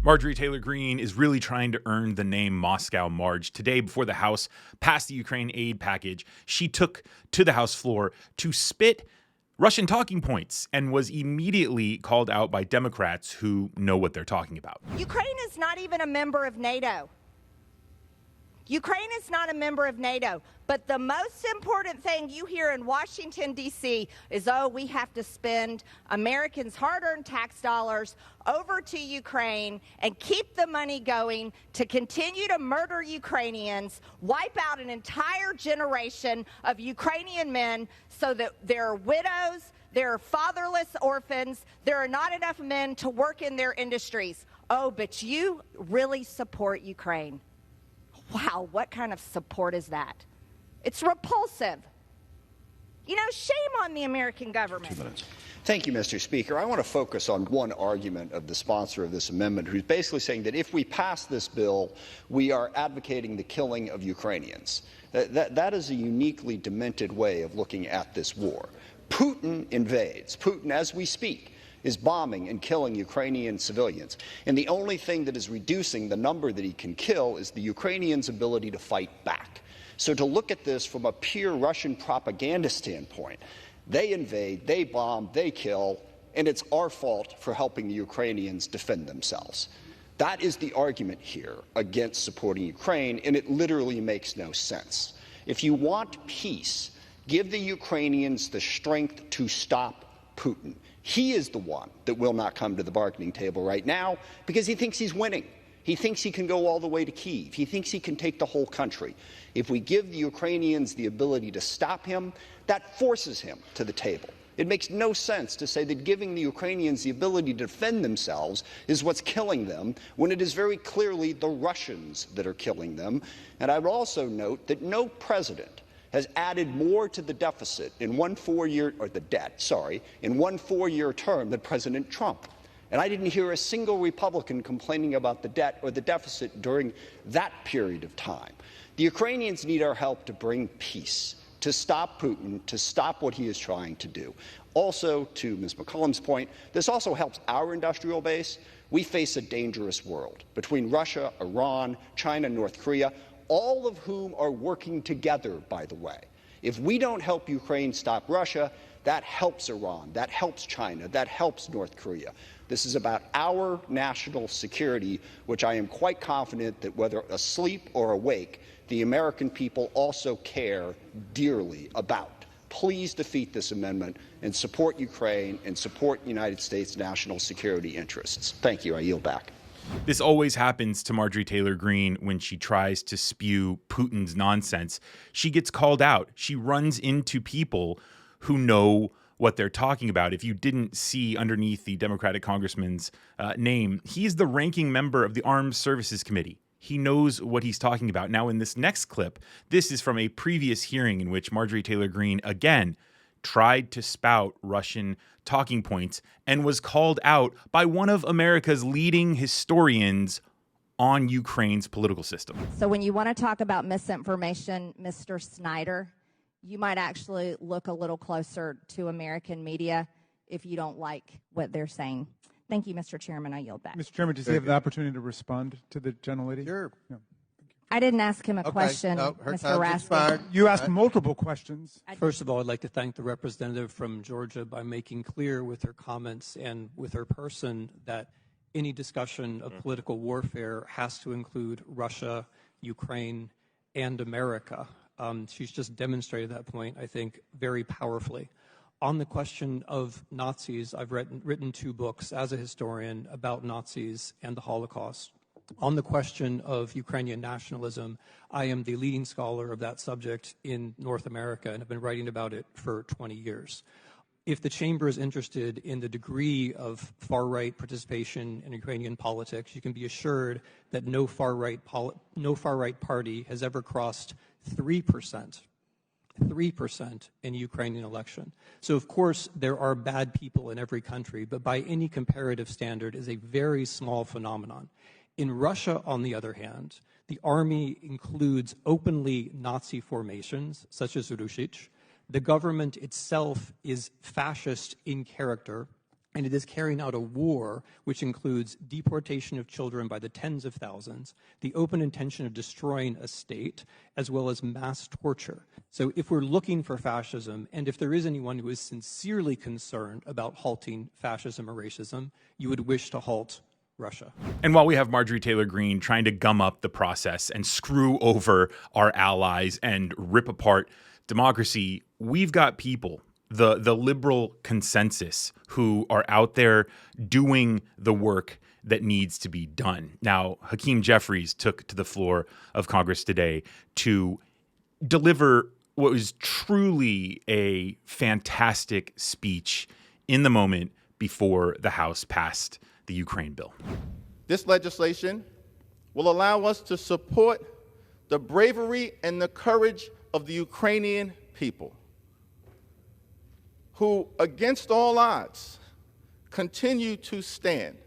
Marjorie Taylor Greene is really trying to earn the name Moscow Marge. Today, before the House passed the Ukraine aid package, she took to the House floor to spit Russian talking points and was immediately called out by Democrats who know what they're talking about. Ukraine is not even a member of NATO. Ukraine is not a member of NATO, but the most important thing you hear in Washington, D.C. is, oh, we have to spend Americans' hard-earned tax dollars over to Ukraine and keep the money going to continue to murder Ukrainians, wipe out an entire generation of Ukrainian men so that there are widows, there are fatherless orphans, there are not enough men to work in their industries. Oh, but you really support Ukraine. Wow, what kind of support is that? It's repulsive. You know, shame on the American government. 2 minutes. Thank you, Mr. Speaker. I want to focus on one argument of the sponsor of this amendment, who's basically saying that if we pass this bill, we are advocating the killing of Ukrainians. That is a uniquely demented way of looking at this war. Putin invades. Putin, as we speak, is bombing and killing Ukrainian civilians. And the only thing that is reducing the number that he can kill is the Ukrainians' ability to fight back. So to look at this from a pure Russian propaganda standpoint, they invade, they bomb, they kill, and it's our fault for helping the Ukrainians defend themselves. That is the argument here against supporting Ukraine, and it literally makes no sense. If you want peace, give the Ukrainians the strength to stop Putin. He is the one that will not come to the bargaining table right now because he thinks he's winning. He thinks he can go all the way to Kyiv. He thinks he can take the whole country. If we give the Ukrainians the ability to stop him, that forces him to the table. It makes no sense to say that giving the Ukrainians the ability to defend themselves is what's killing them, when it is very clearly the Russians that are killing them. And I would also note that no president has added more to the deficit in one 4-year, or the debt, sorry, in one 4-year term than President Trump. And I didn't hear a single Republican complaining about the debt or the deficit during that period of time. The Ukrainians need our help to bring peace, to stop Putin, to stop what he is trying to do. Also, to Ms. McCollum's point, this also helps our industrial base. We face a dangerous world between Russia, Iran, China, North Korea, all of whom are working together, by the way. If we don't help Ukraine stop Russia, that helps Iran, that helps China, that helps North Korea. This is about our national security, which I am quite confident that whether asleep or awake, the American people also care dearly about. Please defeat this amendment and support Ukraine and support United States national security interests. Thank you. I yield back. This always happens to Marjorie Taylor Greene when she tries to spew Putin's nonsense. She gets called out. She runs into people who know what they're talking about. If you didn't see underneath the Democratic congressman's name, he's the ranking member of the Armed Services Committee. He knows what he's talking about. Now, in this next clip, this is from a previous hearing in which Marjorie Taylor Greene, again, tried to spout Russian talking points and was called out by one of America's leading historians on Ukraine's political system. So when you want to talk about misinformation, Mr. Snyder, you might actually look a little closer to American media if you don't like what they're saying. Thank you, Mr. Chairman. I yield back. Mr. Chairman, does he have the opportunity to respond to the gentlelady? Sure. No. I didn't ask him a question, No, her Mr. time's Raskin. expired. You asked multiple questions. First of all, I'd like to thank the representative from Georgia by making clear with her comments and with her person that any discussion of political warfare has to include Russia, Ukraine, and America. She's just demonstrated that point, I think, very powerfully. On the question of Nazis, I've written 2 books as a historian about Nazis and the Holocaust. On the question of Ukrainian nationalism, I am the leading scholar of that subject in North America and have been writing about it for 20 years. If the chamber is interested in the degree of far-right participation in Ukrainian politics, you can be assured that no far-right party has ever crossed 3% in a Ukrainian election. So, of course, there are bad people in every country, but by any comparative standard is a very small phenomenon. In Russia, on the other hand, the army includes openly Nazi formations, such as Rushich. The government itself is fascist in character, and it is carrying out a war which includes deportation of children by the tens of thousands, the open intention of destroying a state, as well as mass torture. So if we're looking for fascism, and if there is anyone who is sincerely concerned about halting fascism or racism, you would wish to halt Russia. And while we have Marjorie Taylor Greene trying to gum up the process and screw over our allies and rip apart democracy, we've got people, the liberal consensus, who are out there doing the work that needs to be done. Now, Hakeem Jeffries took to the floor of Congress today to deliver what was truly a fantastic speech in the moment before the House passed the Ukraine bill. This legislation will allow us to support the bravery and the courage of the Ukrainian people, who, against all odds, continue to stand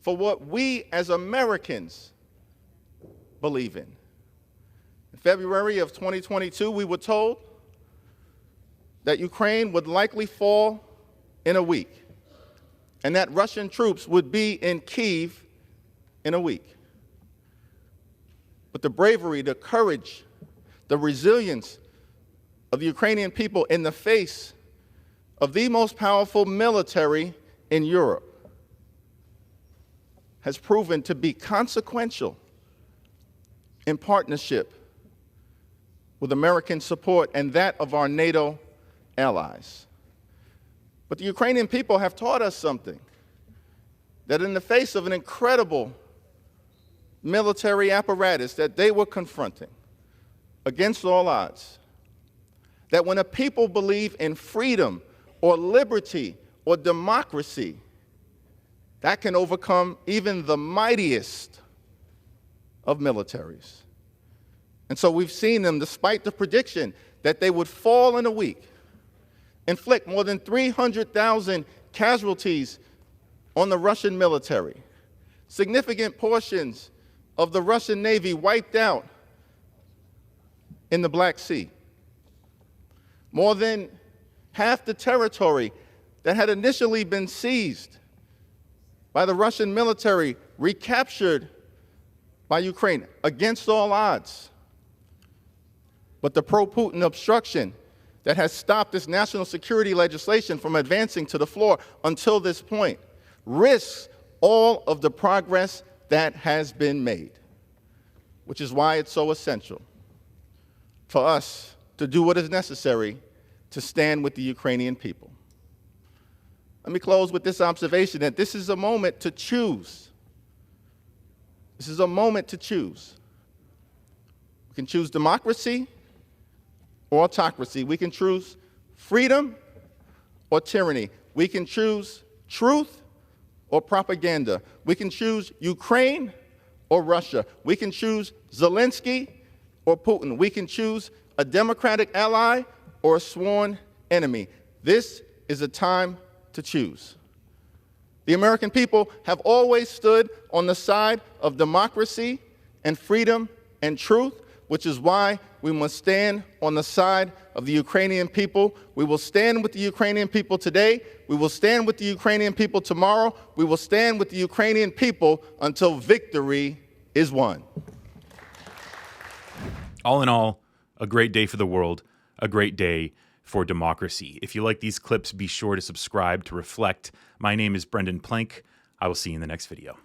for what we as Americans believe in. In February of 2022, we were told that Ukraine would likely fall in a week, and that Russian troops would be in Kyiv in a week. But the bravery, the courage, the resilience of the Ukrainian people in the face of the most powerful military in Europe has proven to be consequential in partnership with American support and that of our NATO allies. But the Ukrainian people have taught us something, that in the face of an incredible military apparatus that they were confronting against all odds, that when a people believe in freedom or liberty or democracy, that can overcome even the mightiest of militaries. And so we've seen them, despite the prediction that they would fall in a week, inflict more than 300,000 casualties on the Russian military, significant portions of the Russian Navy wiped out in the Black Sea, more than half the territory that had initially been seized by the Russian military recaptured by Ukraine against all odds. But the pro-Putin obstruction that has stopped this national security legislation from advancing to the floor until this point risks all of the progress that has been made, which is why it's so essential for us to do what is necessary to stand with the Ukrainian people. Let me close with this observation that this is a moment to choose. This is a moment to choose. We can choose democracy or autocracy. We can choose freedom or tyranny. We can choose truth or propaganda. We can choose Ukraine or Russia. We can choose Zelensky or Putin. We can choose a democratic ally or a sworn enemy. This is a time to choose. The American people have always stood on the side of democracy and freedom and truth, which is why we must stand on the side of the Ukrainian people. We will stand with the Ukrainian people today. We will stand with the Ukrainian people tomorrow. We will stand with the Ukrainian people until victory is won. All in all, a great day for the world, a great day for democracy. If you like these clips, be sure to subscribe to Reflect. My name is Brendan Plank. I will see you in the next video.